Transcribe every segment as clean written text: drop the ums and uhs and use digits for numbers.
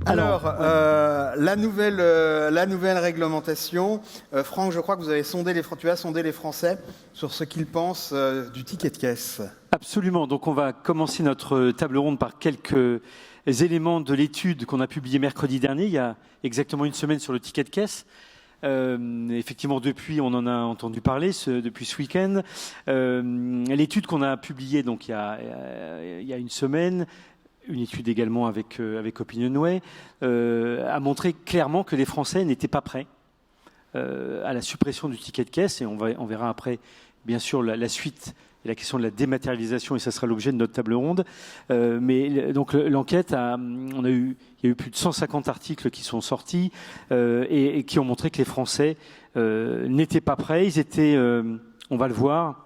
Alors, la nouvelle réglementation, Franck, je crois que tu as sondé les Français sur ce qu'ils pensent du ticket de caisse. Absolument. Donc, on va commencer notre table ronde par quelques éléments de l'étude qu'on a publiée mercredi dernier, il y a exactement une semaine, sur le ticket de caisse. Effectivement, depuis, on en a entendu parler depuis ce week-end. L'étude qu'on a publiée donc il y a une semaine, une étude également avec Opinionway, a montré clairement que les Français n'étaient pas prêts à la suppression du ticket de caisse, et on verra après, bien sûr, la suite et la question de la dématérialisation, et ça sera l'objet de notre table ronde. Mais donc l'enquête, il y a eu plus de 150 articles qui sont sortis et qui ont montré que les Français n'étaient pas prêts. Ils étaient, on va le voir,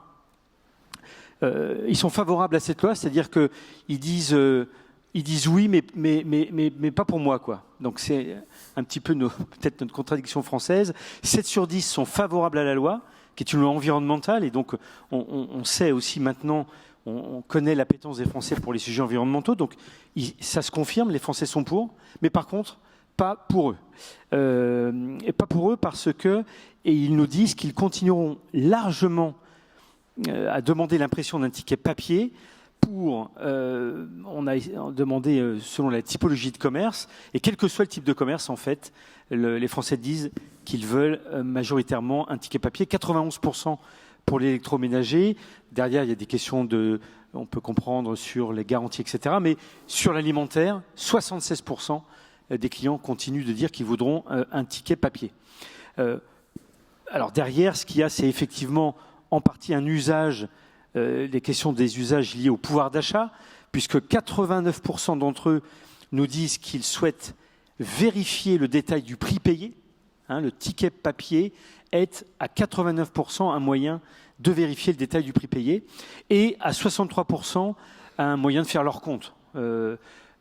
ils sont favorables à cette loi, c'est-à-dire qu'ils disent oui, mais pas pour moi, quoi. Donc c'est un petit peu peut-être notre contradiction française. 7 sur 10 sont favorables à la loi, qui est une loi environnementale, et donc on sait aussi maintenant, on connaît l'appétence des Français pour les sujets environnementaux, donc ça se confirme, les Français sont pour, mais par contre, pas pour eux. Et pas pour eux parce que, et ils nous disent qu'ils continueront largement à demander l'impression d'un ticket papier on a demandé selon la typologie de commerce, et quel que soit le type de commerce, en fait, les Français disent qu'ils veulent majoritairement un ticket papier, 91% pour l'électroménager. Derrière, il y a des questions on peut comprendre sur les garanties, etc. Mais sur l'alimentaire, 76% des clients continuent de dire qu'ils voudront un ticket papier. Alors derrière, ce qu'il y a, c'est effectivement en partie un usage, les questions des usages liés au pouvoir d'achat, puisque 89% d'entre eux nous disent qu'ils souhaitent vérifier le détail du prix payé. Le ticket papier est à 89% un moyen de vérifier le détail du prix payé, et à 63% un moyen de faire leur compte. Il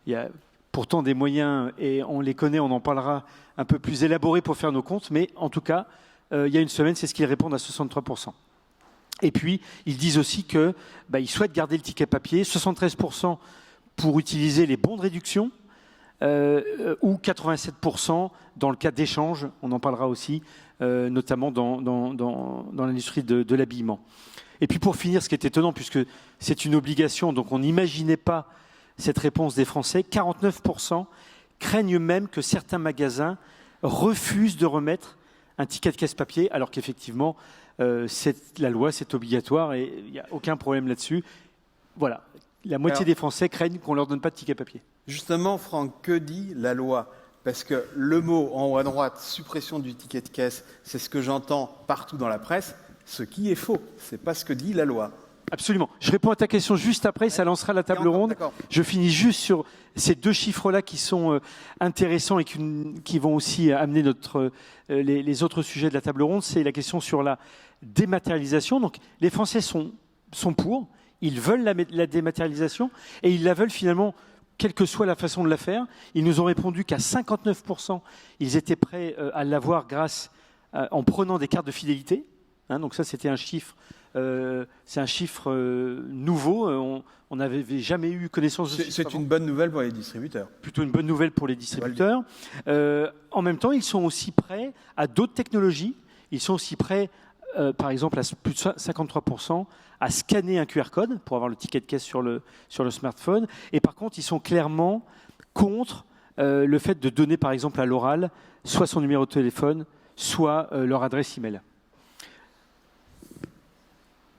y a pourtant des moyens, et on les connaît, on en parlera, un peu plus élaborés pour faire nos comptes, mais en tout cas, il y a une semaine, c'est ce qu'ils répondent à 63%. Et puis, ils disent aussi qu'ils souhaitent garder le ticket papier, 73% pour utiliser les bons de réduction, ou 87% dans le cas d'échange, on en parlera aussi, notamment dans l'industrie de l'habillement. Et puis pour finir, ce qui est étonnant, puisque c'est une obligation, donc on n'imaginait pas cette réponse des Français, 49% craignent même que certains magasins refusent de remettre un ticket de caisse papier, alors qu'effectivement, la loi, c'est obligatoire et il n'y a aucun problème là-dessus. Voilà, la moitié des Français craignent qu'on ne leur donne pas de ticket papier. Justement, Franck, que dit la loi ? Parce que le mot en haut à droite, suppression du ticket de caisse, c'est ce que j'entends partout dans la presse, ce qui est faux. Ce n'est pas ce que dit la loi. Absolument. Je réponds à ta question juste après, ça lancera la table ronde. Je finis juste sur ces deux chiffres-là qui sont intéressants et qui vont aussi amener les autres sujets de la table ronde. C'est la question sur la dématérialisation. Donc les Français sont pour, ils veulent la dématérialisation, et ils la veulent finalement, quelle que soit la façon de la faire. Ils nous ont répondu qu'à 59%, ils étaient prêts à l'avoir en prenant des cartes de fidélité. Donc ça, c'était un chiffre. C'est un chiffre nouveau, on n'avait jamais eu connaissance de ce chiffre. C'est une bonne nouvelle pour les distributeurs. Plutôt une bonne nouvelle pour les distributeurs. En même temps, ils sont aussi prêts à d'autres technologies. Ils sont aussi prêts, par exemple, à plus de 53%, à scanner un QR code pour avoir le ticket de caisse sur le smartphone. Et par contre, ils sont clairement contre le fait de donner, par exemple, à l'oral, soit son numéro de téléphone, soit leur adresse email.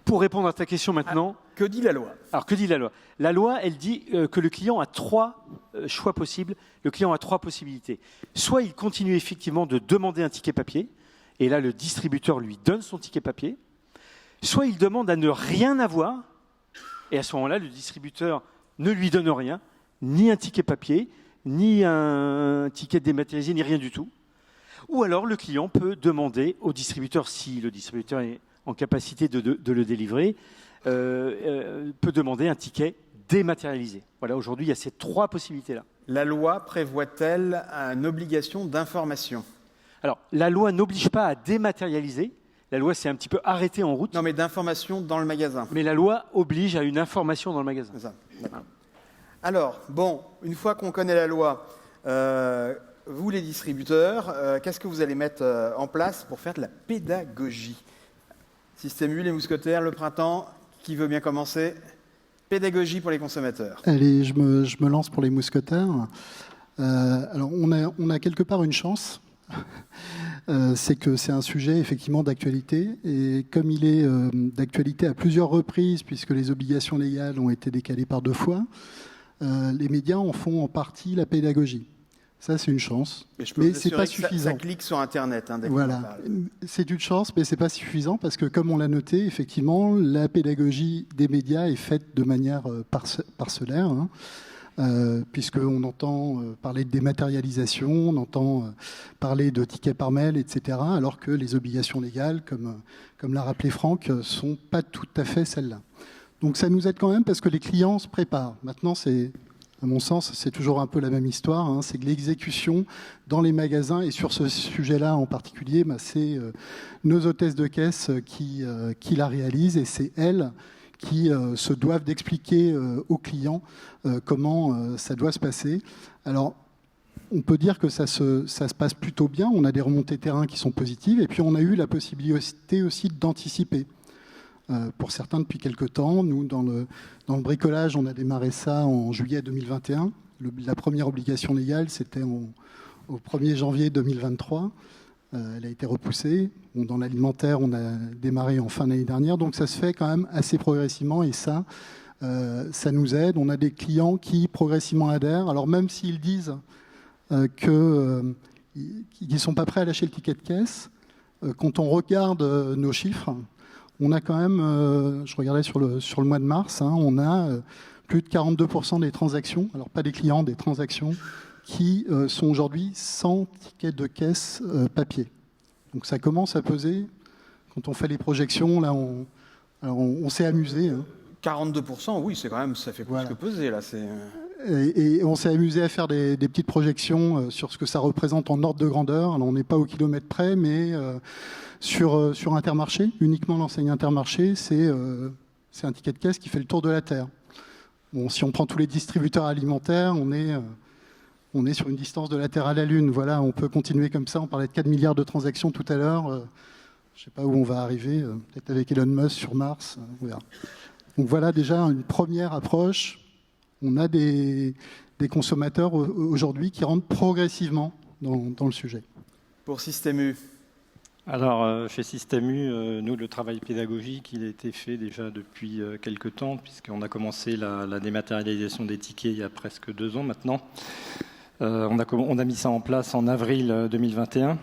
Pour répondre à ta question maintenant... que dit la loi ? Alors, que dit la loi ? La loi, elle dit que le client a 3 choix possibles. Le client a 3 possibilités. Soit il continue effectivement de demander un ticket papier, et là, le distributeur lui donne son ticket papier. Soit il demande à ne rien avoir, et à ce moment-là, le distributeur ne lui donne rien, ni un ticket papier, ni un ticket dématérialisé, ni rien du tout. Ou alors, le client peut demander au distributeur, si le distributeur est en capacité de le délivrer, peut demander un ticket dématérialisé. Voilà, aujourd'hui, il y a ces 3 possibilités-là. La loi prévoit-elle une obligation d'information ? Alors, la loi n'oblige pas à dématérialiser. La loi s'est un petit peu arrêtée en route. Non, mais d'information dans le magasin. Mais la loi oblige à une information dans le magasin. C'est ça. D'accord. Alors, bon, une fois qu'on connaît la loi, Vous, les distributeurs, qu'est-ce que vous allez mettre en place pour faire de la pédagogie? Système U, les mousquetaires, le printemps, qui veut bien commencer? Pédagogie pour les consommateurs. Allez, je me lance pour les mousquetaires. Alors, on a quelque part une chance. C'est que c'est un sujet effectivement d'actualité. Et comme il est d'actualité à plusieurs reprises, puisque les obligations légales ont été décalées par 2 fois, les médias en font en partie la pédagogie. Ça, c'est une chance, mais c'est pas suffisant. Ça clique sur Internet. Dès voilà, c'est une chance, mais c'est pas suffisant parce que, comme on l'a noté, effectivement, la pédagogie des médias est faite de manière parcellaire, puisqu'on entend parler de dématérialisation, on entend parler de tickets par mail, etc., alors que les obligations légales, comme l'a rappelé Franck, sont pas tout à fait celles-là. Donc ça nous aide quand même parce que les clients se préparent. Maintenant, à mon sens, c'est toujours un peu la même histoire. C'est que l'exécution dans les magasins, et sur ce sujet-là en particulier, c'est nos hôtesses de caisse qui la réalisent, et c'est elles qui se doivent d'expliquer aux clients comment ça doit se passer. Alors, on peut dire que ça se passe plutôt bien. On a des remontées terrain qui sont positives, et puis on a eu la possibilité aussi d'anticiper. Pour certains depuis quelque temps. Nous, dans le bricolage, on a démarré ça en juillet 2021. La première obligation légale, c'était au 1er janvier 2023. Elle a été repoussée. Dans l'alimentaire, on a démarré en fin d'année dernière. Donc ça se fait quand même assez progressivement, et ça nous aide. On a des clients qui progressivement adhèrent. Alors même s'ils disent qu'ils ne sont pas prêts à lâcher le ticket de caisse, quand on regarde nos chiffres, on a quand même, je regardais sur le mois de mars, on a plus de 42% des transactions, alors pas des clients, des transactions, qui sont aujourd'hui sans ticket de caisse papier. Donc ça commence à peser. Quand on fait les projections, là, on s'est amusé. 42%, oui, c'est quand même, ça fait plus que peser, là. Et on s'est amusé à faire des petites projections sur ce que ça représente en ordre de grandeur. Alors on n'est pas au kilomètre près, mais sur Intermarché, uniquement l'enseigne Intermarché, c'est un ticket de caisse qui fait le tour de la Terre. Bon, si on prend tous les distributeurs alimentaires, on est sur une distance de la Terre à la Lune. Voilà, on peut continuer comme ça. On parlait de 4 milliards de transactions tout à l'heure. Je ne sais pas où on va arriver, peut-être avec Elon Musk sur Mars. On verra. Donc voilà déjà une première approche. On a des consommateurs aujourd'hui qui rentrent progressivement dans le sujet. Pour Système U. Alors, chez Système U, nous, le travail pédagogique, il a été fait déjà depuis quelques temps, puisqu'on a commencé la dématérialisation des tickets il y a presque 2 ans maintenant. On a mis ça en place en avril 2021.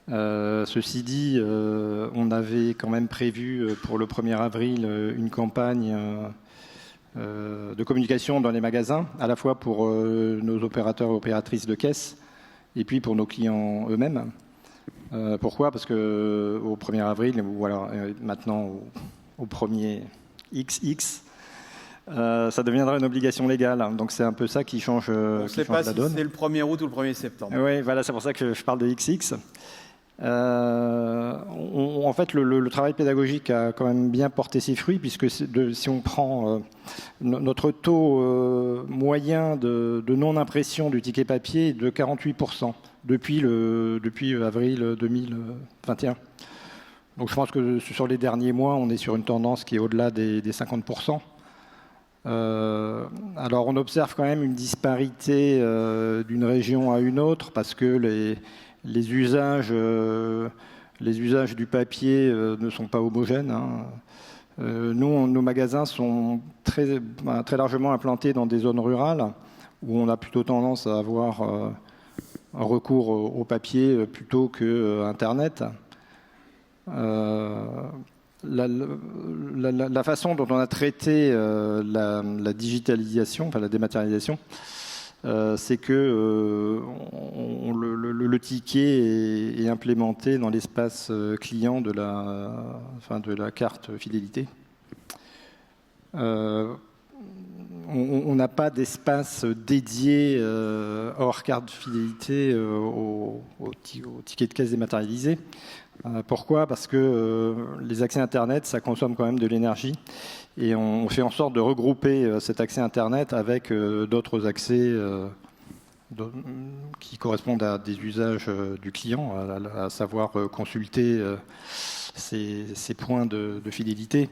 Ceci dit, on avait quand même prévu pour le 1er avril une campagne de communication dans les magasins, à la fois pour nos opérateurs et opératrices de caisse, et puis pour nos clients eux-mêmes. Pourquoi ? Parce qu'au 1er avril, ou alors maintenant au 1er XX, ça deviendra une obligation légale. Donc c'est un peu ça qui change, on ne sait pas la donne. Si c'est le 1er août ou le 1er septembre. Oui, voilà, c'est pour ça que je parle de XX. En fait, le travail pédagogique a quand même bien porté ses fruits, puisque si on prend notre taux moyen de non-impression du ticket papier est de 48% depuis avril 2021. Donc je pense que sur les derniers mois, on est sur une tendance qui est au-delà des 50%. Alors on observe quand même une disparité d'une région à une autre, parce que les usages du papier ne sont pas homogènes. Nous, nos magasins sont très largement implantés dans des zones rurales où on a plutôt tendance à avoir un recours au papier plutôt que Internet. La façon dont on a traité la digitalisation, enfin la dématérialisation, c'est que le ticket est implémenté dans l'espace client de la carte fidélité. On n'a pas d'espace dédié hors carte fidélité au ticket de caisse dématérialisé. Pourquoi ? Parce que les accès Internet, ça consomme quand même de l'énergie. Et on fait en sorte de regrouper cet accès Internet avec d'autres accès qui correspondent à des usages du client, à savoir consulter ses points de fidélité.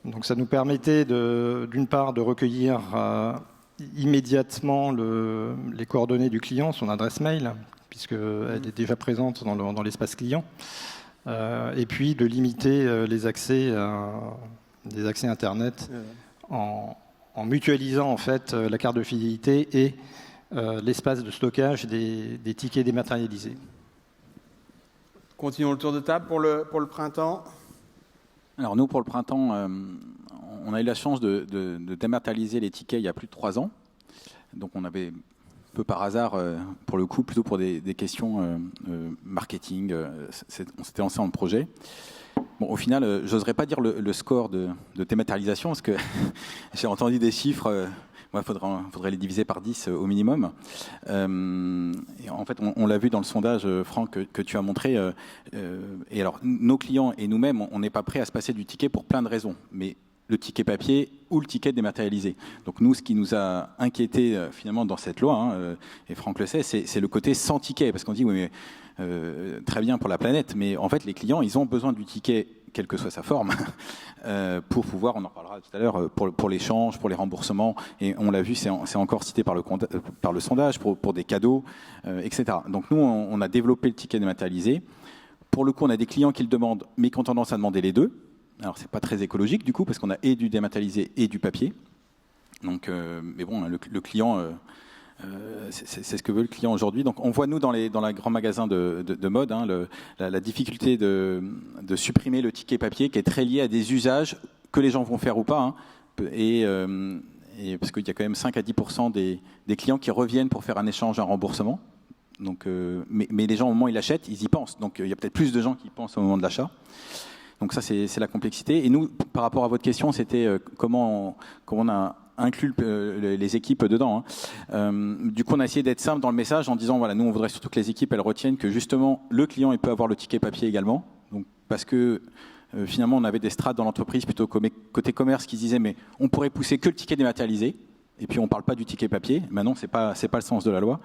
Donc ça nous permettait d'une part de recueillir immédiatement les coordonnées du client, son adresse mail, puisqu'elle est déjà présente dans l'espace client, et puis de limiter les accès Internet en mutualisant en fait la carte de fidélité et l'espace de stockage des tickets dématérialisés. Continuons le tour de table pour le printemps. Alors nous, pour le printemps, on a eu la chance de dématérialiser les tickets il y a plus de 3 ans. Donc on avait, peu par hasard, pour le coup, plutôt pour des questions marketing, on s'était lancé dans le projet. Bon, au final, j'oserais pas dire le score de dématérialisation, parce que j'ai entendu des chiffres, il faudrait les diviser par 10 au minimum. Et en fait, on l'a vu dans le sondage, Franck, que tu as montré. Et alors, nos clients et nous-mêmes, on n'est pas prêts à se passer du ticket pour plein de raisons. Mais le ticket papier ou le ticket dématérialisé. Donc nous, ce qui nous a inquiété finalement dans cette loi, et Franck le sait, c'est le côté sans ticket. Parce qu'on dit, oui, mais très bien pour la planète, mais en fait, les clients, ils ont besoin du ticket, quelle que soit sa forme, pour pouvoir, on en reparlera tout à l'heure, pour l'échange, pour les remboursements, et on l'a vu, c'est encore cité par le sondage, pour des cadeaux, etc. Donc nous, on a développé le ticket dématérialisé. Pour le coup, on a des clients qui le demandent, mais qui ont tendance à demander les deux. Alors, c'est pas très écologique, du coup, parce qu'on a et du dématérialisé et du papier. Donc, mais bon, le client... c'est ce que veut le client aujourd'hui. Donc on voit nous dans les grands magasins de mode la difficulté de supprimer le ticket papier qui est très lié à des usages que les gens vont faire ou pas. Et parce qu'il y a quand même 5 à 10% des clients qui reviennent pour faire un échange, un remboursement. Donc, mais les gens au moment où ils l'achètent, ils y pensent. Donc il y a peut-être plus de gens qui y pensent au moment de l'achat. Donc ça c'est la complexité. Et nous, par rapport à votre question, c'était comment on a inclut les équipes dedans. Du coup, on a essayé d'être simple dans le message en disant, voilà, nous, on voudrait surtout que les équipes, elles retiennent que justement, le client, il peut avoir le ticket papier également. Donc, parce que finalement, on avait des strates dans l'entreprise, plutôt côté commerce, qui se disaient, mais on pourrait pousser que le ticket dématérialisé. Et puis, on ne parle pas du ticket papier. Maintenant, c'est pas le sens de la loi.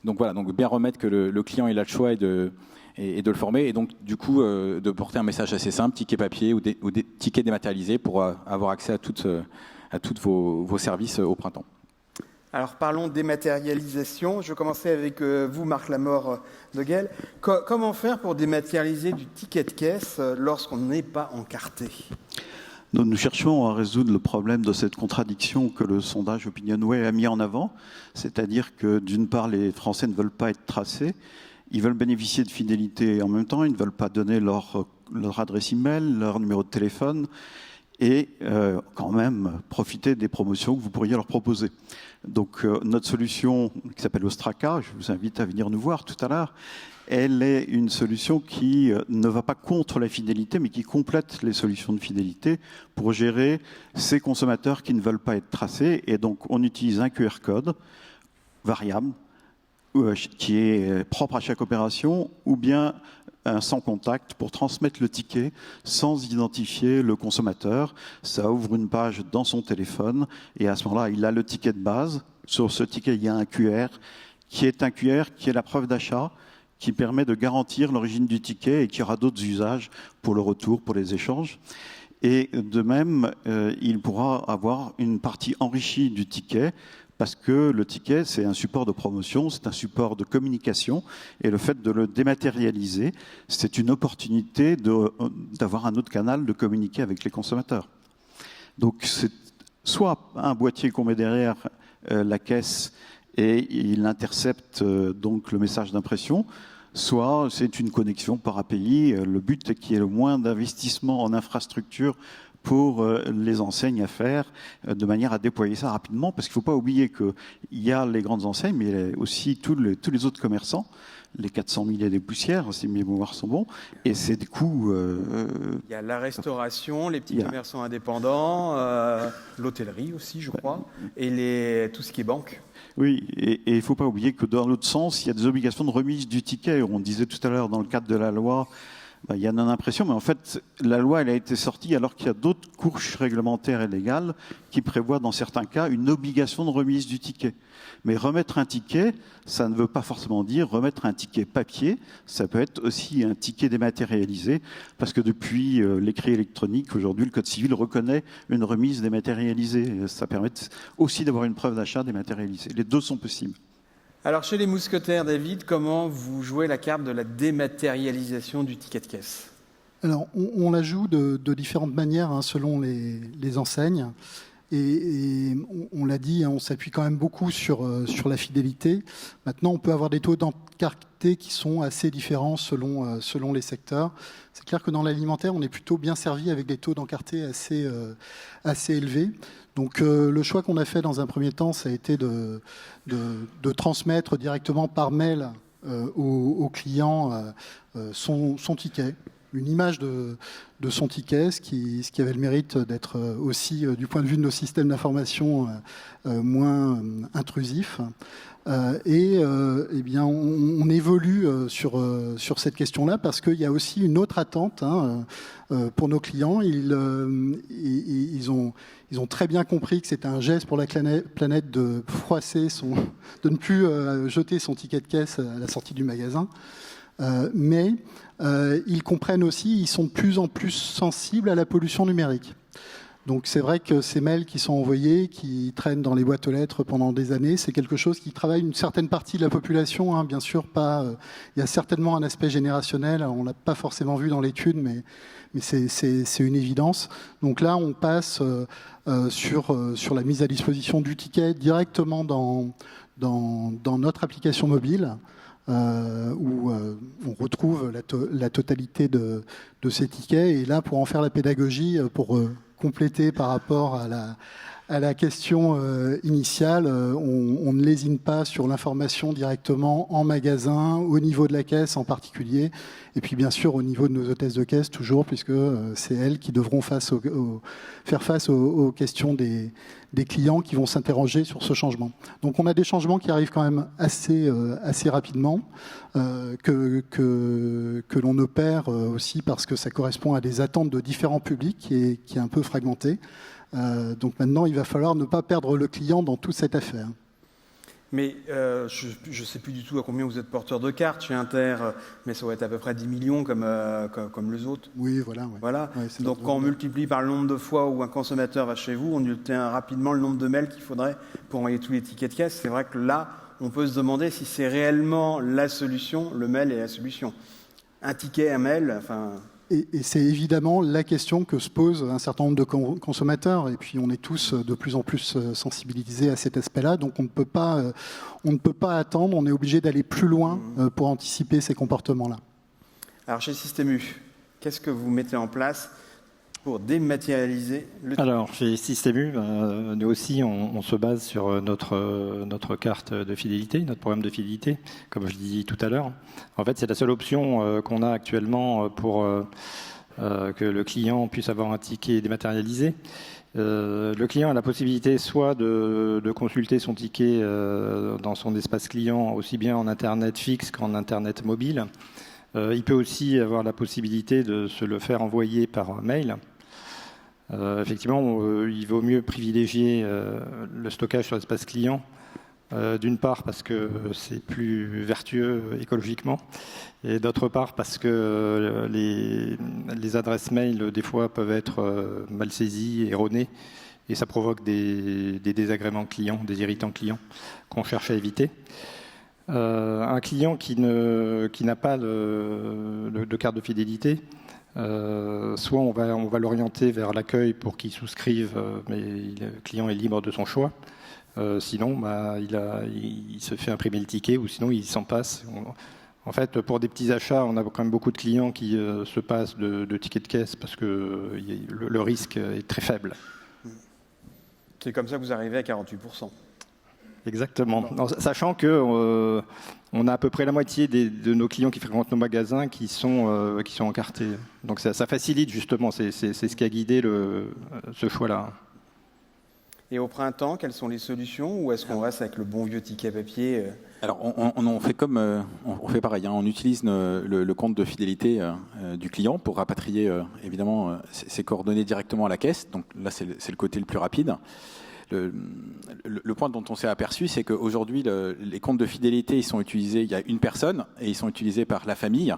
Donc, voilà, donc bien remettre que le client, il a le choix et de le former. Et donc, du coup, de porter un message assez simple, ticket papier ou des tickets dématérialisés pour avoir accès à tous vos services au printemps. Alors parlons dématérialisation. Je vais commencer avec vous, Marc Lamort de Guel. Comment faire pour dématérialiser du ticket de caisse lorsqu'on n'est pas encarté ? Nous cherchons à résoudre le problème de cette contradiction que le sondage Opinionway a mis en avant, c'est-à-dire que d'une part, les Français ne veulent pas être tracés, ils veulent bénéficier de fidélité et en même temps, ils ne veulent pas donner leur adresse email, leur numéro de téléphone, et quand même profiter des promotions que vous pourriez leur proposer. Donc notre solution, qui s'appelle Ostraka, je vous invite à venir nous voir tout à l'heure, elle est une solution qui ne va pas contre la fidélité, mais qui complète les solutions de fidélité pour gérer ces consommateurs qui ne veulent pas être tracés. Et donc on utilise un QR code variable, qui est propre à chaque opération, ou bien un sans contact pour transmettre le ticket sans identifier le consommateur. Ça ouvre une page dans son téléphone et à ce moment-là, il a le ticket de base. Sur ce ticket, il y a un QR qui est la preuve d'achat, qui permet de garantir l'origine du ticket et qui aura d'autres usages pour le retour, pour les échanges. Et de même, il pourra avoir une partie enrichie du ticket parce que le ticket, c'est un support de promotion, c'est un support de communication, et le fait de le dématérialiser, c'est une opportunité d'avoir un autre canal de communiquer avec les consommateurs. Donc c'est soit un boîtier qu'on met derrière la caisse et il intercepte donc le message d'impression, soit c'est une connexion par API. Le but est qu'il y ait le moins d'investissement en infrastructure pour les enseignes à faire, de manière à déployer ça rapidement, parce qu'il ne faut pas oublier qu'il y a les grandes enseignes, mais il y a aussi tous les autres commerçants, les 400 000 et des poussières, si mes mémoires sont bons, et c'est des coûts... Il y a la restauration, les petits commerçants indépendants, l'hôtellerie aussi, je crois, et tout ce qui est banque. Oui, et il ne faut pas oublier que dans l'autre sens, il y a des obligations de remise du ticket. On disait tout à l'heure, dans le cadre de la loi, Il y en a l'impression, mais en fait, la loi elle a été sortie alors qu'il y a d'autres couches réglementaires et légales qui prévoient dans certains cas une obligation de remise du ticket. Mais remettre un ticket, ça ne veut pas forcément dire remettre un ticket papier, ça peut être aussi un ticket dématérialisé, parce que depuis l'écrit électronique, aujourd'hui, le Code civil reconnaît une remise dématérialisée. Ça permet aussi d'avoir une preuve d'achat dématérialisée. Les deux sont possibles. Alors, chez les mousquetaires, David, comment vous jouez la carte de la dématérialisation du ticket de caisse? Alors, on la joue de différentes manières selon les enseignes. Et on l'a dit, on s'appuie quand même beaucoup sur la fidélité. Maintenant, on peut avoir des taux d'encarté qui sont assez différents selon les secteurs. C'est clair que dans l'alimentaire, on est plutôt bien servi avec des taux d'encarté assez élevés. Donc le choix qu'on a fait dans un premier temps, ça a été de transmettre directement par mail au client son ticket, une image de son ticket, ce qui avait le mérite d'être aussi, du point de vue de nos systèmes d'information, moins intrusif. Eh bien, on évolue sur cette question-là parce qu'il y a aussi une autre attente pour nos clients. Ils ont très bien compris que c'était un geste pour la planète de froisser de ne plus jeter son ticket de caisse à la sortie du magasin. Mais ils comprennent aussi, ils sont de plus en plus sensibles à la pollution numérique. Donc c'est vrai que ces mails qui sont envoyés, qui traînent dans les boîtes aux lettres pendant des années, c'est quelque chose qui travaille une certaine partie de la population, bien sûr pas. Il y a certainement un aspect générationnel, on l'a pas forcément vu dans l'étude, mais c'est une évidence. Donc là, on passe sur la mise à disposition du ticket directement dans notre application mobile. Où on retrouve la totalité de ces tickets. Et là, pour en faire la pédagogie, pour compléter par rapport à la question initiale, on ne lésine pas sur l'information directement en magasin, au niveau de la caisse en particulier, et puis bien sûr au niveau de nos hôtesses de caisse toujours, puisque c'est elles qui devront faire face aux questions des clients qui vont s'interroger sur ce changement. Donc on a des changements qui arrivent quand même assez rapidement, que l'on opère aussi parce que ça correspond à des attentes de différents publics qui est un peu fragmenté. Donc maintenant, il va falloir ne pas perdre le client dans toute cette affaire. Mais je ne sais plus du tout à combien vous êtes porteur de cartes chez Inter, mais ça va être à peu près 10 millions comme les autres. Oui, voilà. Ouais. Voilà. Ouais, donc quand on multiplie par le nombre de fois où un consommateur va chez vous, on obtient rapidement le nombre de mails qu'il faudrait pour envoyer tous les tickets de caisse. C'est vrai que là, on peut se demander si c'est réellement la solution, le mail est la solution. Un ticket, un mail, enfin... Et c'est évidemment la question que se posent un certain nombre de consommateurs. Et puis on est tous de plus en plus sensibilisés à cet aspect-là. Donc on ne peut pas attendre, on est obligé d'aller plus loin pour anticiper ces comportements-là. Alors chez Système U, qu'est-ce que vous mettez en place pour dématérialiser le... Alors, chez Système U, nous aussi, on se base sur notre carte de fidélité, notre programme de fidélité, comme je l'ai dit tout à l'heure. En fait, c'est la seule option qu'on a actuellement pour que le client puisse avoir un ticket dématérialisé. Le client a la possibilité soit de consulter son ticket dans son espace client, aussi bien en Internet fixe qu'en Internet mobile. Il peut aussi avoir la possibilité de se le faire envoyer par mail. Effectivement, il vaut mieux privilégier le stockage sur l'espace client, d'une part parce que c'est plus vertueux écologiquement, et d'autre part parce que les adresses mail, des fois, peuvent être mal saisies, erronées, et ça provoque des désagréments clients, des irritants clients qu'on cherche à éviter. Un client qui n'a pas de carte de fidélité, soit on va l'orienter vers l'accueil pour qu'il souscrive, mais le client est libre de son choix. Sinon, il se fait imprimer le ticket, ou sinon il s'en passe. En fait, pour des petits achats, on a quand même beaucoup de clients qui se passent de tickets de caisse parce que le risque est très faible. C'est comme ça que vous arrivez à 48%. Exactement. Non, sachant que on a à peu près la moitié de nos clients qui fréquentent nos magasins qui sont encartés. Donc ça facilite justement, c'est ce qui a guidé ce choix-là. Et au printemps, quelles sont les solutions? Ou est-ce qu'on reste avec le bon vieux ticket papier? Alors, on fait comme on fait pareil. On utilise le compte de fidélité du client pour rapatrier évidemment ses coordonnées directement à la caisse. Donc là, c'est le côté le plus rapide. Le point dont on s'est aperçu, c'est qu'aujourd'hui, les comptes de fidélité, ils sont utilisés. Il y a une personne et ils sont utilisés par la famille.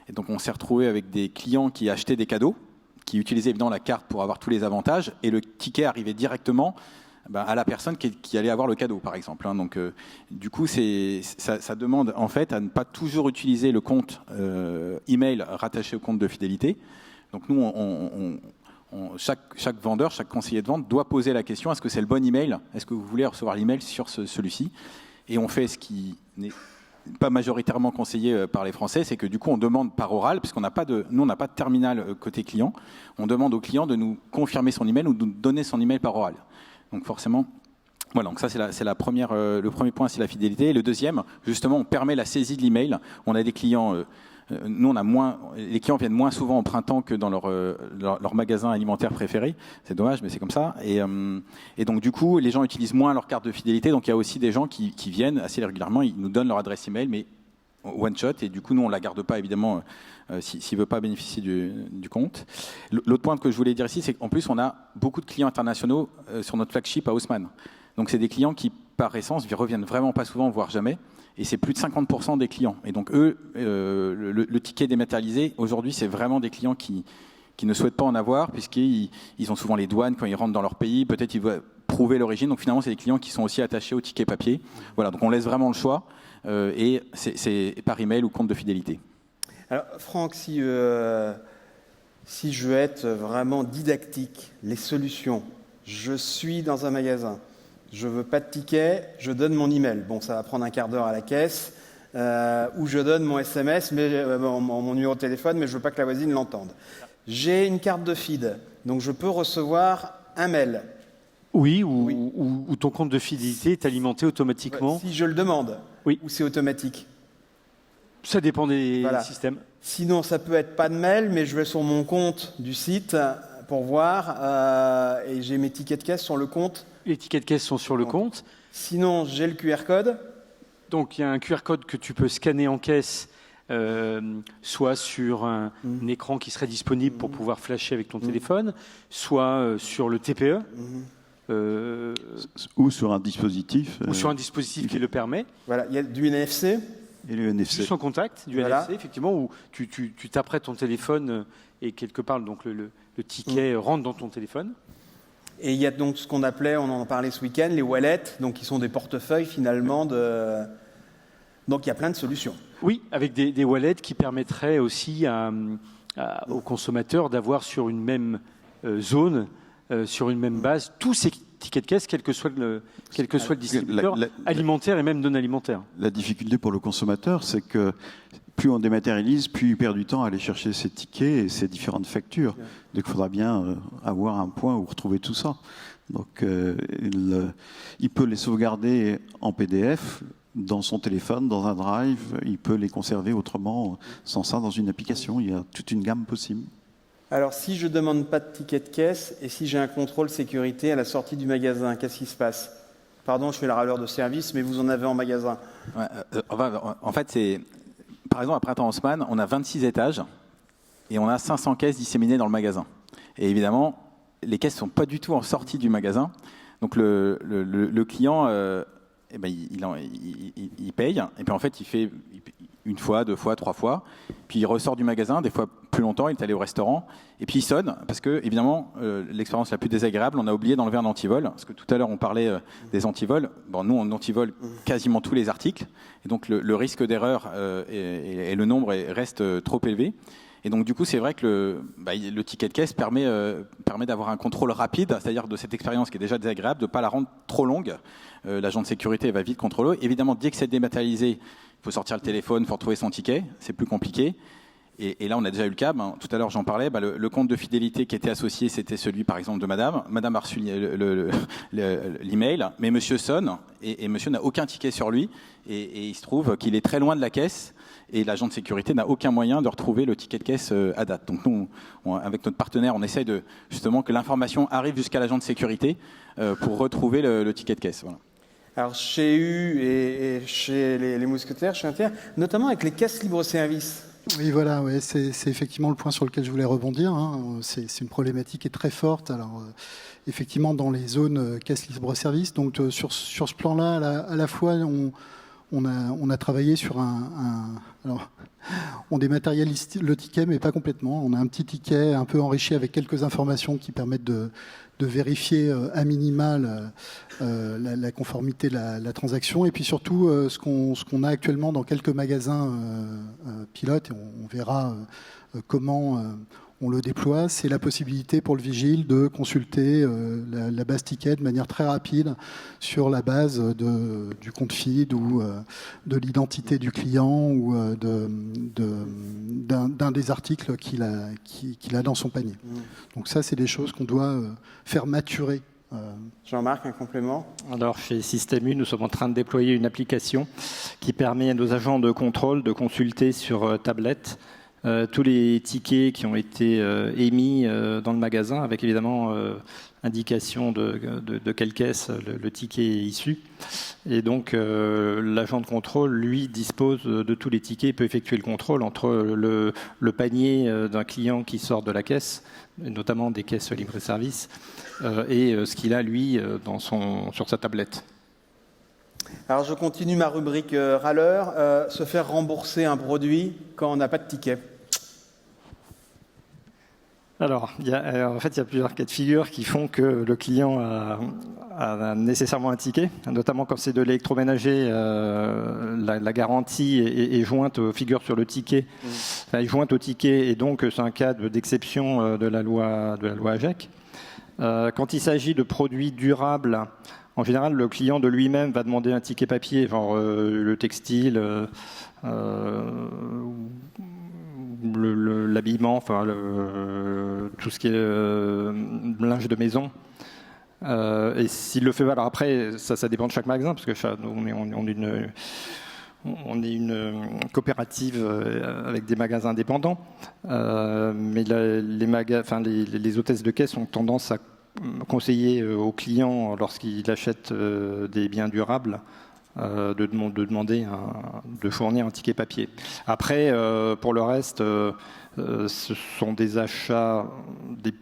Et donc, on s'est retrouvé avec des clients qui achetaient des cadeaux, qui utilisaient évidemment la carte pour avoir tous les avantages, et le ticket arrivait directement à la personne qui allait avoir le cadeau, par exemple. Donc, du coup, ça demande en fait à ne pas toujours utiliser le compte email rattaché au compte de fidélité. Donc, nous, chaque vendeur, chaque conseiller de vente doit poser la question: est-ce que c'est le bon email? Est-ce que vous voulez recevoir l'email sur celui-ci? Et on fait ce qui n'est pas majoritairement conseillé par les Français, c'est que du coup on demande par oral, puisqu'on n'a pas de terminal côté client, on demande au client de nous confirmer son email ou de nous donner son email par oral. Donc forcément, voilà. Donc ça c'est le premier point, c'est la fidélité. Et le deuxième, justement, on permet la saisie de l'email. On a des clients. Nous, les clients viennent moins souvent au printemps que dans leur magasin alimentaire préféré. C'est dommage, mais c'est comme ça. Et donc, du coup, les gens utilisent moins leur carte de fidélité. Donc, il y a aussi des gens qui viennent assez régulièrement. Ils nous donnent leur adresse email, mais one shot. Et du coup, nous, on la garde pas, évidemment, s'il ne veut pas bénéficier du compte. L'autre point que je voulais dire ici, c'est qu'en plus, on a beaucoup de clients internationaux sur notre flagship à Haussmann. Donc, c'est des clients qui, par essence, reviennent vraiment pas souvent, voire jamais. Et c'est plus de 50% des clients. Et donc, eux, le ticket dématérialisé, aujourd'hui, c'est vraiment des clients qui ne souhaitent pas en avoir, puisqu'ils ont souvent les douanes quand ils rentrent dans leur pays. Peut-être ils veulent prouver l'origine. Donc, finalement, c'est des clients qui sont aussi attachés au ticket papier. Voilà, donc on laisse vraiment le choix. Et c'est par email ou compte de fidélité. Alors, Franck, si je veux être vraiment didactique, les solutions, je suis dans un magasin. Je veux pas de ticket, je donne mon email. Bon, ça va prendre un quart d'heure à la caisse. Ou je donne mon SMS, mon numéro de téléphone, mais je veux pas que la voisine l'entende. J'ai une carte de feed, donc je peux recevoir un mail. Oui, ou ton compte de fidélité est alimenté automatiquement. Si je le demande, oui. Ou c'est automatique. Ça dépend des systèmes. Sinon, ça peut être pas de mail, mais je vais sur mon compte du site pour voir, et j'ai mes tickets de caisse sur le compte. Les tickets de caisse sont sur le compte. Sinon, j'ai le QR code. Donc, il y a un QR code que tu peux scanner en caisse, soit sur un écran qui serait disponible pour pouvoir flasher avec ton téléphone, soit sur le TPE. Ou sur un dispositif. Ou sur un dispositif qui le permet. Voilà, il y a du NFC. Et le NFC. Juste en contact, du NFC, effectivement, où tu t'apprêtes ton téléphone et quelque part, donc le ticket rentre dans ton téléphone. Et il y a donc ce qu'on appelait, on en parlait ce week-end, les wallets, donc qui sont des portefeuilles finalement de... Donc il y a plein de solutions. Oui, avec des wallets qui permettraient aussi aux consommateurs d'avoir sur une même zone, sur une même base, tous ces tickets de caisse, quel que soit le distributeur, alimentaire et même non alimentaire. La difficulté pour le consommateur, c'est que plus on dématérialise, plus il perd du temps à aller chercher ses tickets et ses différentes factures. Donc il faudra bien avoir un point où retrouver tout ça. Donc il peut les sauvegarder en PDF dans son téléphone, dans un drive. Il peut les conserver autrement, sans ça, dans une application. Il y a toute une gamme possible. Alors si je ne demande pas de ticket de caisse et si j'ai un contrôle sécurité à la sortie du magasin, qu'est-ce qui se passe? Pardon, je fais la râleur de service, mais vous en avez en magasin. En fait, c'est... Par exemple, à Printemps Haussmann, on a 26 étages et on a 500 caisses disséminées dans le magasin. Et évidemment, les caisses ne sont pas du tout en sortie du magasin. Donc le client, il paye. Et puis en fait, il fait une fois, deux fois, trois fois. Puis il ressort du magasin, des fois plus longtemps, il est allé au restaurant. Et puis il sonne, parce que évidemment, l'expérience la plus désagréable, on a oublié d'enlever un antivol. Parce que tout à l'heure, on parlait des antivols. Bon, nous, on antivole quasiment tous les articles. Et donc le risque d'erreur et le nombre reste trop élevé. Et donc du coup, c'est vrai que le ticket de caisse permet d'avoir un contrôle rapide, c'est-à-dire de cette expérience qui est déjà désagréable, de ne pas la rendre trop longue. L'agent de sécurité va vite contrôler. Évidemment, dès que c'est dématérialisé, il faut sortir le téléphone, il faut retrouver son ticket, c'est plus compliqué. Et là, on a déjà eu le cas. Tout à l'heure, j'en parlais. Le compte de fidélité qui était associé, c'était celui, par exemple, de Madame. Madame a reçu l'email, mais Monsieur sonne et Monsieur n'a aucun ticket sur lui. Et il se trouve qu'il est très loin de la caisse. Et l'agent de sécurité n'a aucun moyen de retrouver le ticket de caisse à date. Donc nous, avec notre partenaire, on essaye de justement que l'information arrive jusqu'à l'agent de sécurité pour retrouver le ticket de caisse. Voilà. Alors chez U et chez les mousquetaires, chez Inter, notamment avec les caisses libre-service. Oui, voilà, ouais, c'est effectivement le point sur lequel je voulais rebondir. Hein. C'est une problématique qui est très forte. Alors, effectivement, dans les zones caisses libre-service, donc sur ce plan-là, à la fois, on a travaillé sur alors, on dématérialise le ticket, mais pas complètement. On a un petit ticket un peu enrichi avec quelques informations qui permettent de vérifier à minima la conformité de la transaction. Et puis surtout, ce qu'on a actuellement dans quelques magasins pilotes, et on verra comment on le déploie, c'est la possibilité pour le vigile de consulter la base ticket de manière très rapide sur la base du compte feed ou de l'identité du client ou d'un des articles qu'il a dans son panier. Donc ça, c'est des choses qu'on doit faire maturer. Jean-Marc, un complément? Alors, chez Système U, nous sommes en train de déployer une application qui permet à nos agents de contrôle de consulter sur tablette tous les tickets qui ont été émis dans le magasin, avec évidemment indication de quelle caisse le ticket est issu. Et donc, l'agent de contrôle, lui, dispose de tous les tickets, peut effectuer le contrôle entre le panier d'un client qui sort de la caisse, notamment des caisses libre-service, et ce qu'il a, lui, sur sa tablette. Alors, je continue ma rubrique râleur. Se faire rembourser un produit quand on n'a pas de ticket. Alors, il y a plusieurs cas de figure qui font que le client a nécessairement un ticket, notamment quand c'est de l'électroménager, la garantie est jointe, figure sur le ticket, est jointe au ticket, et donc c'est un cas d'exception de la loi AGEC. Quand il s'agit de produits durables, en général, le client de lui-même va demander un ticket papier, genre le textile, l'habillement, enfin tout ce qui est linge de maison. Et s'il le fait, alors après, ça dépend de chaque magasin, parce que on est une coopérative avec des magasins indépendants, mais les hôtesses de caisse ont tendance à conseiller aux clients, lorsqu'ils achètent des biens durables, de fournir un ticket papier. Après, pour le reste, ce sont des achats, des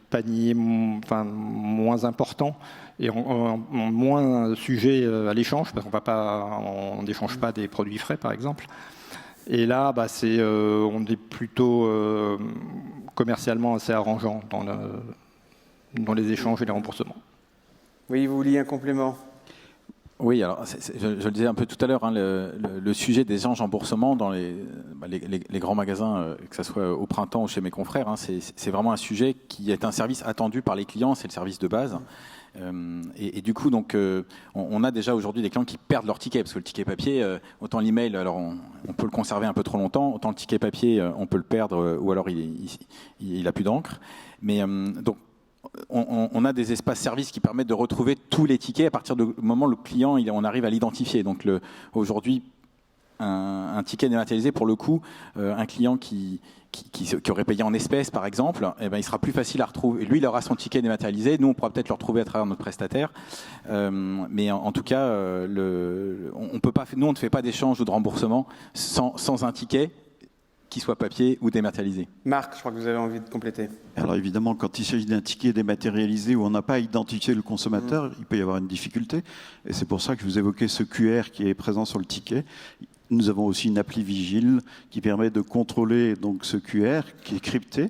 paniers moins importants et moins sujets à l'échange, parce qu'on n'échange pas des produits frais, par exemple. Et là, on est plutôt commercialement assez arrangeant dans les échanges et les remboursements. Oui, vous vouliez un complément? Oui, alors je le disais un peu tout à l'heure, le sujet des échanges remboursement dans les grands magasins, que ce soit au printemps ou chez mes confrères, c'est vraiment un sujet qui est un service attendu par les clients, c'est le service de base. Et du coup, donc, on a déjà aujourd'hui des clients qui perdent leur ticket, parce que le ticket papier, autant l'email, alors on peut le conserver un peu trop longtemps, autant le ticket papier, on peut le perdre, ou alors il a plus d'encre. Mais donc, on a des espaces services qui permettent de retrouver tous les tickets à partir du moment où le client, on arrive à l'identifier. Donc aujourd'hui, un ticket dématérialisé, pour le coup, un client qui aurait payé en espèces, par exemple, il sera plus facile à retrouver. Lui, il aura son ticket dématérialisé. Nous, on pourra peut-être le retrouver à travers notre prestataire. Mais en tout cas, on peut pas. Nous, on ne fait pas d'échange ou de remboursement sans un ticket qui soit papier ou dématérialisé. Marc, je crois que vous avez envie de compléter. Alors évidemment, quand il s'agit d'un ticket dématérialisé où on n'a pas identifié le consommateur, il peut y avoir une difficulté. Et c'est pour ça que je vous évoquais ce QR qui est présent sur le ticket. Nous avons aussi une appli Vigile qui permet de contrôler donc ce QR qui est crypté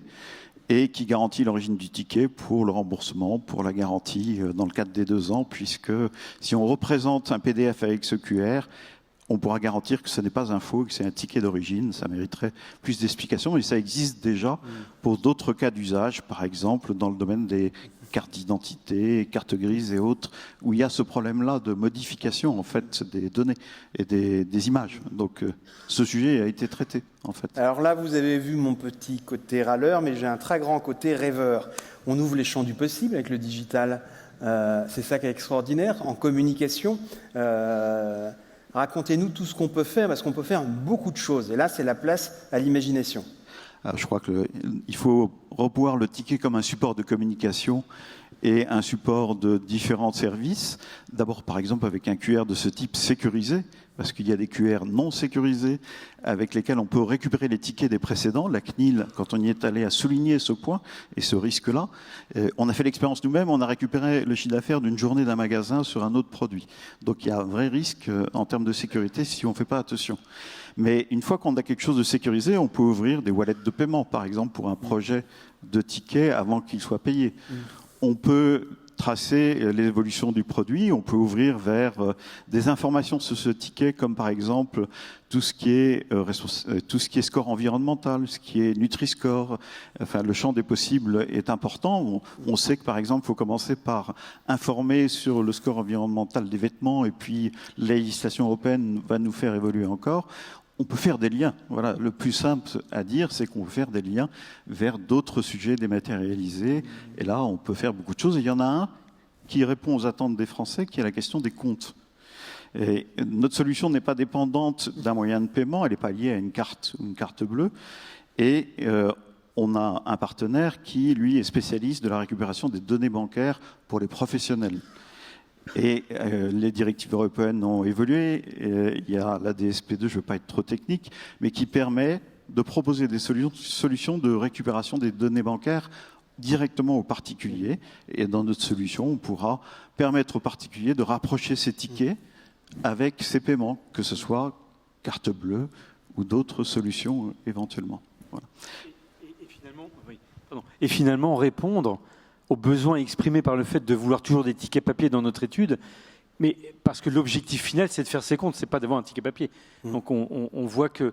et qui garantit l'origine du ticket pour le remboursement, pour la garantie dans le cadre des 2 ans, puisque si on représente un PDF avec ce QR, on pourra garantir que ce n'est pas un faux, que c'est un ticket d'origine. Ça mériterait plus d'explications, et ça existe déjà pour d'autres cas d'usage, par exemple dans le domaine des carte d'identité, carte grise et autres, où il y a ce problème-là de modification en fait des données et des images. Donc ce sujet a été traité en fait. Alors là, vous avez vu mon petit côté râleur, mais j'ai un très grand côté rêveur. On ouvre les champs du possible avec le digital. C'est ça qui est extraordinaire. En communication, racontez-nous tout ce qu'on peut faire, parce qu'on peut faire beaucoup de choses. Et là, c'est la place à l'imagination. Alors, je crois qu'il faut revoir le ticket comme un support de communication et un support de différents services. D'abord, par exemple, avec un QR de ce type sécurisé, parce qu'il y a des QR non sécurisés avec lesquels on peut récupérer les tickets des précédents. La CNIL, quand on y est allé, a souligné ce point et ce risque-là. On a fait l'expérience nous-mêmes, on a récupéré le chiffre d'affaires d'une journée d'un magasin sur un autre produit. Donc il y a un vrai risque en termes de sécurité si on ne fait pas attention. Mais une fois qu'on a quelque chose de sécurisé, on peut ouvrir des wallets de paiement, par exemple, pour un projet de ticket avant qu'il soit payé. On peut tracer l'évolution du produit, on peut ouvrir vers des informations sur ce ticket, comme par exemple tout ce qui est score environnemental, ce qui est Nutri-Score. Enfin, le champ des possibles est important. On sait que, par exemple, il faut commencer par informer sur le score environnemental des vêtements, et puis la législation européenne va nous faire évoluer encore. On peut faire des liens. Voilà, le plus simple à dire, c'est qu'on peut faire des liens vers d'autres sujets dématérialisés. Et là, on peut faire beaucoup de choses. Et il y en a un qui répond aux attentes des Français, qui est la question des comptes. Et notre solution n'est pas dépendante d'un moyen de paiement, elle n'est pas liée à une carte bleue. Et on a un partenaire qui, lui, est spécialiste de la récupération des données bancaires pour les professionnels. Et les directives européennes ont évolué. Il y a la DSP2, je ne veux pas être trop technique, mais qui permet de proposer des solutions de récupération des données bancaires directement aux particuliers. Et dans notre solution, on pourra permettre aux particuliers de rapprocher ces tickets avec ces paiements, que ce soit carte bleue ou d'autres solutions éventuellement. Voilà. Et finalement, répondre aux besoins exprimés par le fait de vouloir toujours des tickets papier dans notre étude, mais parce que l'objectif final, c'est de faire ses comptes, c'est pas d'avoir un ticket papier. Donc on voit que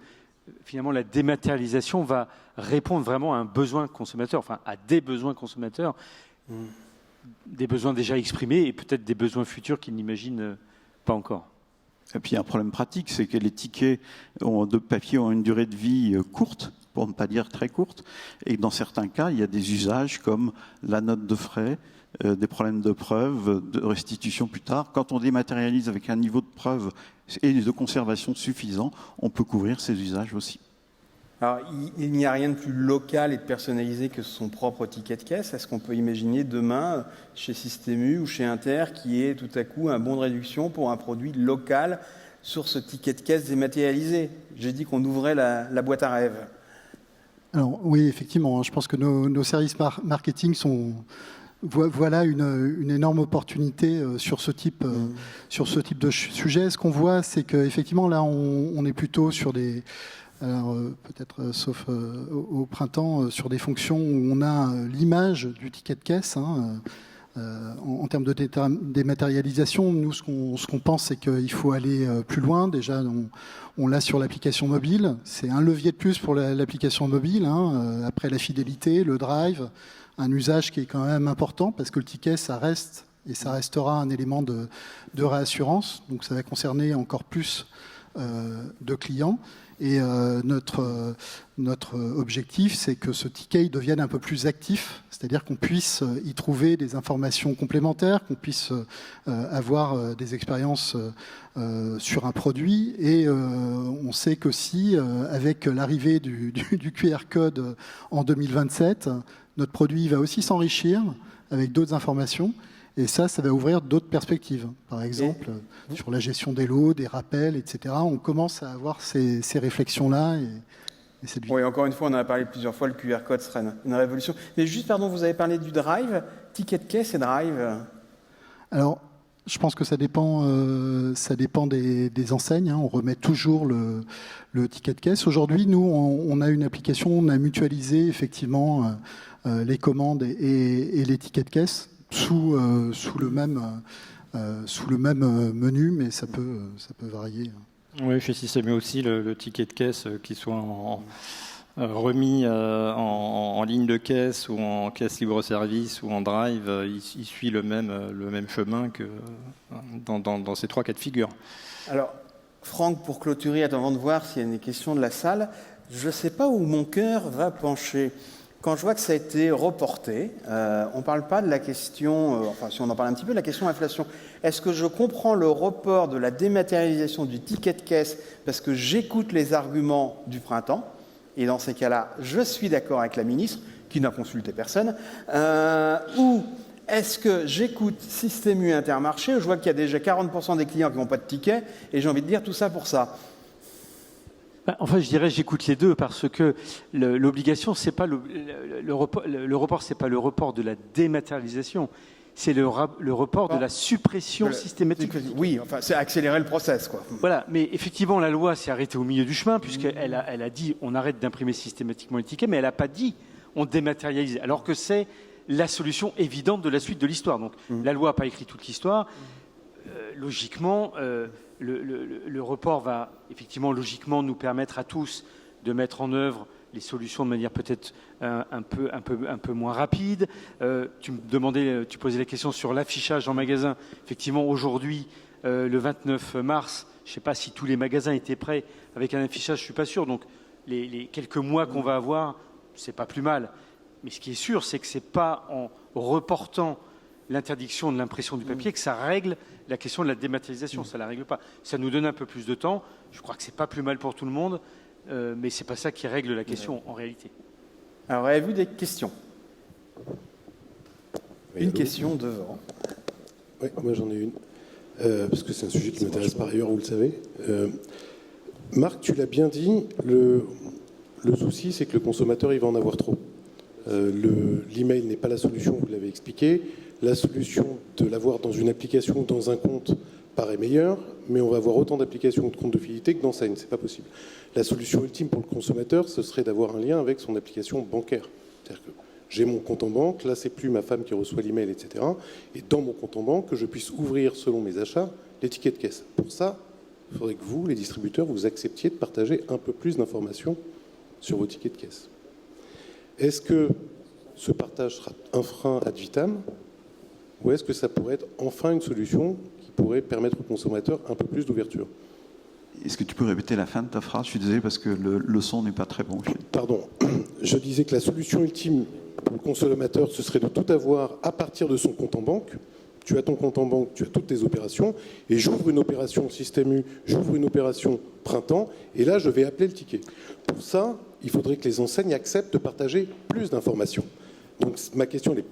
finalement la dématérialisation va répondre vraiment à un besoin consommateur, enfin à des besoins consommateurs, des besoins déjà exprimés et peut-être des besoins futurs qu'ils n'imaginent pas encore. Et puis il y a un problème pratique, c'est que les tickets de papier ont une durée de vie courte, pour ne pas dire très courte, et dans certains cas, il y a des usages comme la note de frais, des problèmes de preuve, de restitution plus tard. Quand on dématérialise avec un niveau de preuve et de conservation suffisant, on peut couvrir ces usages aussi. Alors, il n'y a rien de plus local et de personnalisé que son propre ticket de caisse. Est-ce qu'on peut imaginer demain, chez Système U ou chez Inter, qu'il y ait tout à coup un bon de réduction pour un produit local sur ce ticket de caisse dématérialisé? J'ai dit qu'on ouvrait la boîte à rêves. Alors oui, effectivement, je pense que nos services marketing voilà une énorme opportunité sur ce type de sujet. Ce qu'on voit, c'est qu'effectivement, là, on est plutôt sur des... Alors, peut-être, sauf au printemps, sur des fonctions où on a l'image du ticket de caisse. En termes de dématérialisation, nous, ce qu'on pense, c'est qu'il faut aller plus loin. Déjà, on l'a sur l'application mobile. C'est un levier de plus pour l'application mobile. Après la fidélité, le drive, un usage qui est quand même important parce que le ticket, ça reste et ça restera un élément de réassurance. Donc, ça va concerner encore plus de clients. Et notre objectif, c'est que ce ticket devienne un peu plus actif, c'est-à-dire qu'on puisse y trouver des informations complémentaires, qu'on puisse avoir des expériences sur un produit. Et on sait qu'aussi, avec l'arrivée du QR code en 2027, notre produit va aussi s'enrichir avec d'autres informations. Et ça va ouvrir d'autres perspectives. Par exemple, sur la gestion des lots, des rappels, etc. On commence à avoir ces réflexions-là. Oui, encore une fois, on en a parlé plusieurs fois, le QR code serait une révolution. Mais juste, pardon, vous avez parlé du drive, ticket de caisse et drive. Alors, je pense que ça dépend des enseignes. On remet toujours le ticket de caisse. Aujourd'hui, nous, on a une application, on a mutualisé effectivement les commandes et les tickets de caisse. Sous le même menu, mais ça peut varier. Oui, chez Système U aussi, le ticket de caisse, qu'il soit remis en ligne de caisse ou en caisse libre-service ou en drive, il suit le même chemin que dans ces 3 cas de figure. Alors, Franck, pour clôturer, attendant de voir s'il y a des questions de la salle, je ne sais pas où mon cœur va pencher. Quand je vois que ça a été reporté, on ne parle pas de la question, enfin si on en parle un petit peu, de la question inflation. Est-ce que je comprends le report de la dématérialisation du ticket de caisse parce que j'écoute les arguments du printemps, et dans ces cas-là, je suis d'accord avec la ministre, qui n'a consulté personne, ou est-ce que j'écoute Système U Intermarché, je vois qu'il y a déjà 40% des clients qui n'ont pas de ticket, et j'ai envie de dire tout ça pour ça. Enfin, je dirais j'écoute les deux parce que l'obligation, c'est pas le report, c'est pas le report de la dématérialisation, c'est le report de la suppression systématique. Oui, enfin, c'est accélérer le process, quoi. Voilà, mais effectivement, la loi s'est arrêtée au milieu du chemin puisqu'elle a dit on arrête d'imprimer systématiquement les tickets, mais elle n'a pas dit on dématérialise, alors que c'est la solution évidente de la suite de l'histoire. Donc, la loi n'a pas écrit toute l'histoire. Logiquement, le report va effectivement logiquement nous permettre à tous de mettre en œuvre les solutions de manière peut-être un peu moins rapide. Tu posais la question sur l'affichage en magasin. Effectivement, aujourd'hui, le 29 mars, je ne sais pas si tous les magasins étaient prêts avec un affichage, je ne suis pas sûr. Donc, les quelques mois qu'on va avoir, c'est pas plus mal. Mais ce qui est sûr, c'est que ce n'est pas en reportant l'interdiction de l'impression du papier que ça règle la question de la dématérialisation. Ça ne la règle pas. Ça nous donne un peu plus de temps. Je crois que ce n'est pas plus mal pour tout le monde, mais ce n'est pas ça qui règle la question en réalité. Alors, avez-vous des questions? Oui, une question devant. Oui, moi j'en ai une, parce que c'est un sujet qui m'intéresse par ailleurs, vous le savez. Marc, tu l'as bien dit, le souci c'est que le consommateur il va en avoir trop. L'email n'est pas la solution, vous l'avez expliqué. La solution de l'avoir dans une application ou dans un compte paraît meilleure, mais on va avoir autant d'applications ou de comptes de fidélité que d'enseignes, c'est pas possible. La solution ultime pour le consommateur, ce serait d'avoir un lien avec son application bancaire. C'est-à-dire que j'ai mon compte en banque, là c'est plus ma femme qui reçoit l'email, etc. Et dans mon compte en banque, que je puisse ouvrir selon mes achats les tickets de caisse. Pour ça, il faudrait que vous, les distributeurs, vous acceptiez de partager un peu plus d'informations sur vos tickets de caisse. Est-ce que ce partage sera un frein ad vitam, ou est-ce que ça pourrait être enfin une solution qui pourrait permettre aux consommateurs un peu plus d'ouverture? Est-ce que tu peux répéter la fin de ta phrase? Je suis désolé parce que le son n'est pas très bon. Pardon. Je disais que la solution ultime pour le consommateur, ce serait de tout avoir à partir de son compte en banque. Tu as ton compte en banque, tu as toutes tes opérations, et j'ouvre une opération Système U, j'ouvre une opération Printemps, et là, je vais appeler le ticket. Pour ça, il faudrait que les enseignes acceptent de partager plus d'informations. Donc, ma question n'est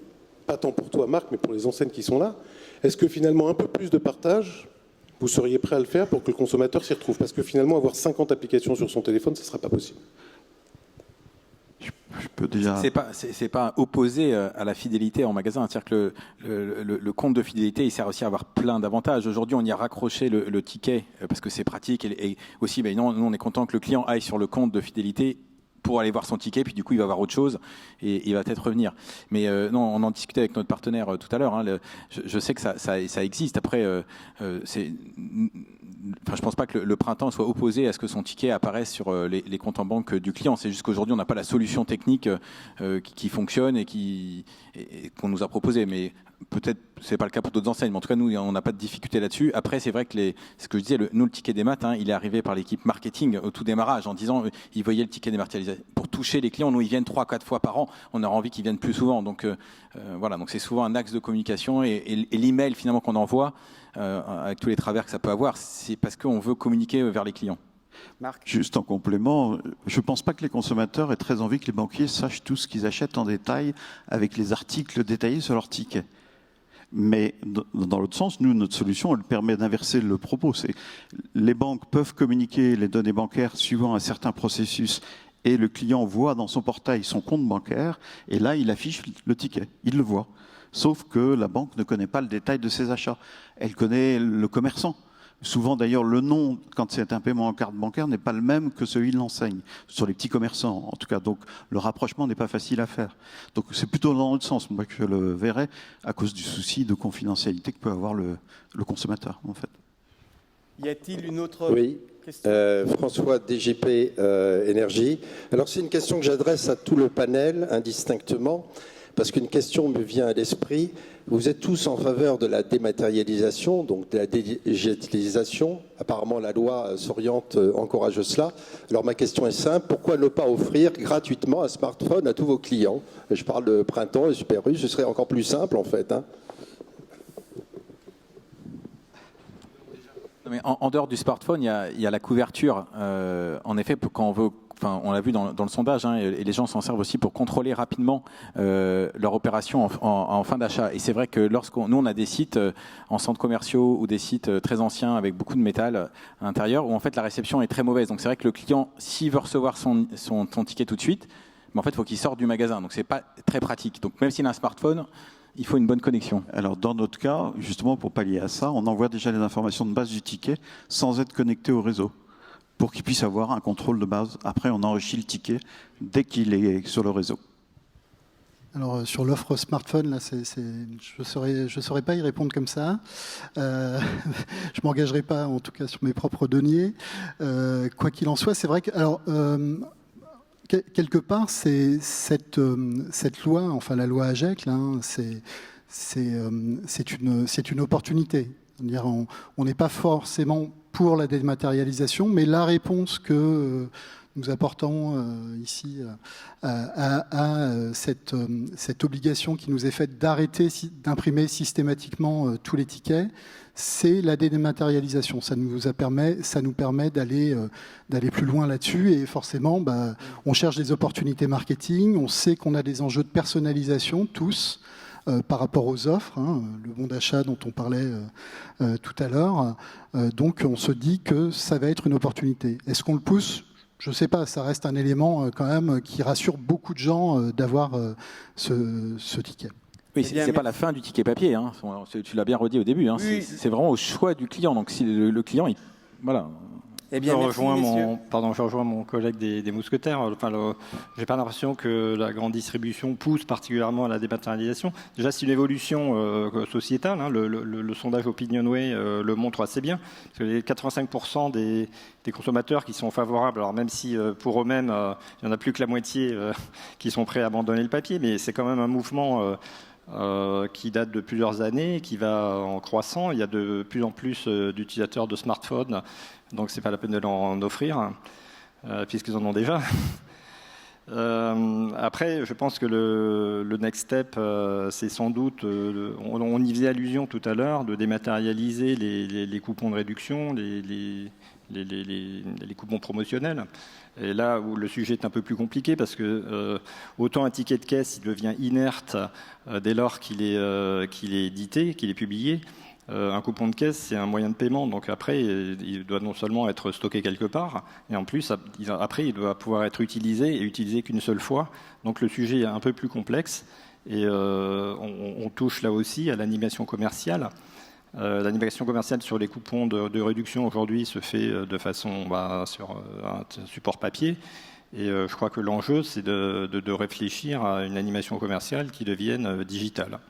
pas tant pour toi, Marc, mais pour les enseignes qui sont là. Est-ce que finalement, un peu plus de partage, vous seriez prêt à le faire pour que le consommateur s'y retrouve? Parce que finalement, avoir 50 applications sur son téléphone, ce ne sera pas possible. Je peux déjà... C'est pas opposé à la fidélité en magasin. C'est-à-dire que le compte de fidélité, il sert aussi à avoir plein d'avantages. Aujourd'hui, on y a raccroché le ticket parce que c'est pratique. Et aussi, nous, on est content que le client aille sur le compte de fidélité pour aller voir son ticket, puis du coup, il va voir autre chose et il va peut-être revenir. Mais non, on en discutait avec notre partenaire tout à l'heure. Hein, je sais que ça existe. Après, je pense pas que le printemps soit opposé à ce que son ticket apparaisse sur les comptes en banque du client. C'est juste qu'aujourd'hui, on n'a pas la solution technique qui fonctionne et qu'on nous a proposé. Mais peut-être c'est pas le cas pour d'autres enseignes. Mais en tout cas, nous, on n'a pas de difficulté là-dessus. Après, c'est vrai que ce que je disais, nous, le ticket des maths, il est arrivé par l'équipe marketing au tout démarrage en disant ils voyaient le ticket dématérialisé pour toucher les clients. Nous, ils viennent 3-4 fois par an. On a envie qu'ils viennent plus souvent. Donc voilà. Donc c'est souvent un axe de communication et l'email finalement qu'on envoie. Avec tous les travers que ça peut avoir, c'est parce qu'on veut communiquer vers les clients. Marc ? Juste en complément, je ne pense pas que les consommateurs aient très envie que les banquiers sachent tout ce qu'ils achètent en détail avec les articles détaillés sur leur ticket. Mais dans l'autre sens, nous, notre solution, elle permet d'inverser le propos. Les banques peuvent communiquer les données bancaires suivant un certain processus et le client voit dans son portail son compte bancaire et là, il affiche le ticket, il le voit. Sauf que la banque ne connaît pas le détail de ses achats. Elle connaît le commerçant. Souvent, d'ailleurs, le nom, quand c'est un paiement en carte bancaire, n'est pas le même que celui de l'enseigne, sur les petits commerçants, en tout cas. Donc, le rapprochement n'est pas facile à faire. Donc, c'est plutôt dans l'autre sens, moi, que je le verrais, à cause du souci de confidentialité que peut avoir le consommateur, en fait. Y a-t-il une autre François, DGP Énergie. Alors c'est une question que j'adresse à tout le panel indistinctement, parce qu'une question me vient à l'esprit. Vous êtes tous en faveur de la dématérialisation, donc de la digitalisation. Apparemment, la loi s'oriente, encourage cela. Alors ma question est simple, pourquoi ne pas offrir gratuitement un smartphone à tous vos clients? Je parle de Printemps et Super U, ce serait encore plus simple en fait. Mais en dehors du smartphone, il y a la couverture. En effet, quand on veut, on l'a vu dans le sondage, et les gens s'en servent aussi pour contrôler rapidement leur opération en fin d'achat. Et c'est vrai que nous, on a des sites en centres commerciaux ou des sites très anciens avec beaucoup de métal à l'intérieur où en fait la réception est très mauvaise. Donc c'est vrai que le client, s'il veut recevoir son ticket tout de suite, mais en fait, il faut qu'il sorte du magasin. Donc c'est pas très pratique. Donc même s'il a un smartphone, il faut une bonne connexion. Alors, dans notre cas, justement, pour pallier à ça, on envoie déjà les informations de base du ticket sans être connecté au réseau, pour qu'il puisse avoir un contrôle de base. Après, on enrichit le ticket dès qu'il est sur le réseau. Alors, sur l'offre smartphone, là, je saurais pas y répondre comme ça. Je m'engagerai pas, en tout cas, sur mes propres deniers. Quoi qu'il en soit, c'est vrai que... Alors, quelque part, c'est cette loi, enfin la loi AGEC, là, c'est une opportunité. C'est-à-dire, on n'est pas forcément pour la dématérialisation, mais la réponse que nous apportons ici à cette obligation qui nous est faite d'arrêter d'imprimer systématiquement tous les tickets, c'est la dématérialisation. Ça nous permet d'aller plus loin là-dessus, et forcément, on cherche des opportunités marketing, on sait qu'on a des enjeux de personnalisation, tous, par rapport aux offres, le bon d'achat dont on parlait tout à l'heure. Donc on se dit que ça va être une opportunité. Est-ce qu'on le pousse ? Je ne sais pas, ça reste un élément quand même qui rassure beaucoup de gens d'avoir ce ticket. Oui, c'est pas la fin du ticket papier. Tu l'as bien redit au début. Oui. C'est vraiment au choix du client. Donc si le client, voilà. Eh bien, je rejoins mon collègue des mousquetaires. J'ai pas l'impression que la grande distribution pousse particulièrement à la dématérialisation. Déjà, c'est une évolution sociétale. Le sondage Opinionway le montre assez bien. Parce que les 85% des consommateurs qui sont favorables, alors même si pour eux-mêmes, il n'y en a plus que la moitié qui sont prêts à abandonner le papier, mais c'est quand même un mouvement qui date de plusieurs années, qui va en croissant. Il y a de plus en plus d'utilisateurs de smartphones, donc c'est pas la peine de leur en offrir, puisqu'ils en ont déjà. Après, je pense que le next step, c'est sans doute, on y faisait allusion tout à l'heure, de dématérialiser les coupons de réduction, les coupons promotionnels. Et là où le sujet est un peu plus compliqué, parce que autant un ticket de caisse, il devient inerte dès lors qu'il est édité, qu'il est publié. Un coupon de caisse, c'est un moyen de paiement. Donc après, il doit non seulement être stocké quelque part, et en plus, après, il doit pouvoir être utilisé et utilisé qu'une seule fois. Donc le sujet est un peu plus complexe. Et on touche là aussi à l'animation commerciale. L'animation commerciale sur les coupons de réduction aujourd'hui se fait de façon sur un support papier. Et je crois que l'enjeu, c'est de réfléchir à une animation commerciale qui devienne digitale.